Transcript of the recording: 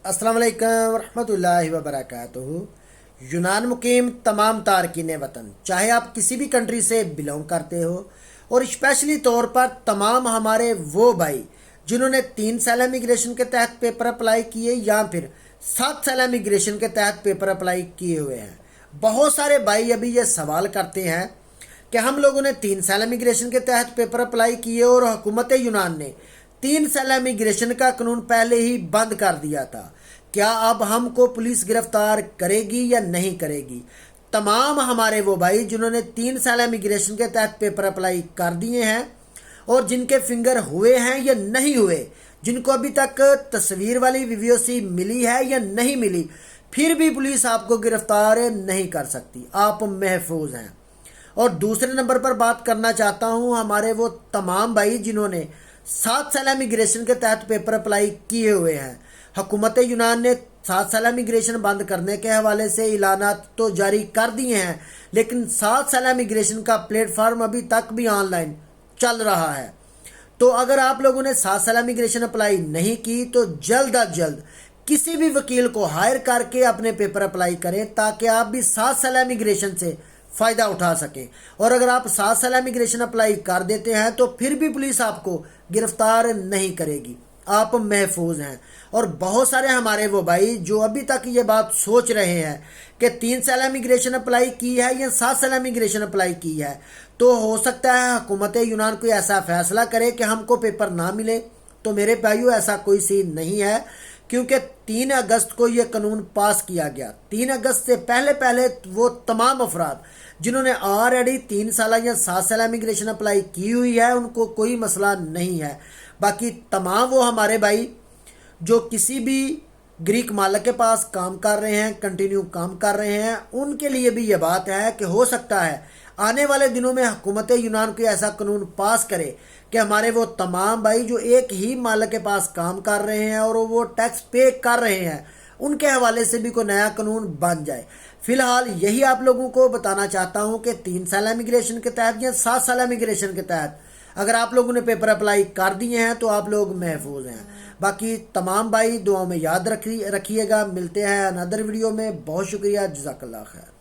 السلام علیکم ورحمۃ اللہ وبرکاتہ۔ یونان مقیم تمام تارکین وطن، چاہے آپ کسی بھی کنٹری سے بلونگ کرتے ہو، اور اسپیشلی طور پر تمام ہمارے وہ بھائی جنہوں نے 3 سال امیگریشن کے تحت پیپر اپلائی کیے یا پھر 7 سال امیگریشن کے تحت پیپر اپلائی کیے ہوئے ہیں۔ بہت سارے بھائی ابھی یہ سوال کرتے ہیں کہ ہم لوگوں نے 3 سال امیگریشن کے تحت پیپر اپلائی کیے اور حکومت یونان نے 3 سال امیگریشن کا قانون پہلے ہی بند کر دیا تھا، کیا اب ہم کو پولیس گرفتار کرے گی یا نہیں کرے گی؟ تمام ہمارے وہ بھائی جنہوں نے 3 سال امیگریشن کے تحت پیپر اپلائی کر دیے ہیں اور جن کے فنگر ہوئے ہیں یا نہیں ہوئے، جن کو ابھی تک تصویر والی VVOC ملی ہے یا نہیں ملی، پھر بھی پولیس آپ کو گرفتار نہیں کر سکتی، آپ محفوظ ہیں۔ اور دوسرے نمبر پر بات کرنا چاہتا ہوں ہمارے وہ تمام بھائی جنہوں نے 7 سال امیگریشن کے تحت پیپر اپلائی کیے ہوئے ہیں۔ حکومت یونان نے 7 سال امیگریشن بند کرنے کے حوالے سے اعلانات تو جاری کر دیے ہیں، لیکن 7 سال امیگریشن کا پلیٹ فارم ابھی تک بھی آن لائن چل رہا ہے۔ تو اگر آپ لوگوں نے 7 سال امیگریشن اپلائی نہیں کی تو جلد از جلد کسی بھی وکیل کو ہائر کر کے اپنے پیپر اپلائی کریں، تاکہ آپ بھی 7 سال امیگریشن سے فائدہ اٹھا سکیں۔ اور اگر آپ 7 سال امیگریشن اپلائی کر دیتے ہیں تو پھر بھی پولیس آپ کو گرفتار نہیں کرے گی، آپ محفوظ ہیں۔ اور بہت سارے ہمارے وہ بھائی جو ابھی تک یہ بات سوچ رہے ہیں کہ 3 سال امیگریشن اپلائی کی ہے یا 7 سال امیگریشن اپلائی کی ہے، تو ہو سکتا ہے حکومت یونان کوئی ایسا فیصلہ کرے کہ ہم کو پیپر نہ ملے۔ تو میرے بھائیو، ایسا کوئی سین نہیں ہے، کیونکہ 3 اگست کو یہ قانون پاس کیا گیا۔ 3 اگست سے پہلے وہ تمام افراد جنہوں نے آلریڈی 3 سال یا 7 سال امیگریشن اپلائی کی ہوئی ہے، ان کو کوئی مسئلہ نہیں ہے۔ باقی تمام وہ ہمارے بھائی جو کسی بھی گریک مالک کے پاس کام کر رہے ہیں، کنٹینیو کام کر رہے ہیں، ان کے لیے بھی یہ بات ہے کہ ہو سکتا ہے آنے والے دنوں میں حکومت یونان کوئی ایسا قانون پاس کرے کہ ہمارے وہ تمام بھائی جو ایک ہی مالک کے پاس کام کر رہے ہیں اور وہ ٹیکس پے کر رہے ہیں، ان کے حوالے سے بھی کوئی نیا قانون بن جائے۔ فی الحال یہی آپ لوگوں کو بتانا چاہتا ہوں کہ 3 سال امیگریشن کے تحت یا 7 سال امیگریشن کے تحت اگر آپ لوگوں نے پیپر اپلائی کر دیے ہیں تو آپ لوگ محفوظ ہیں۔ باقی تمام بھائی دعاؤں میں یاد رکھیے گا۔ ملتے ہیں اندر ویڈیو میں۔ بہت شکریہ، جزاک اللہ خیر۔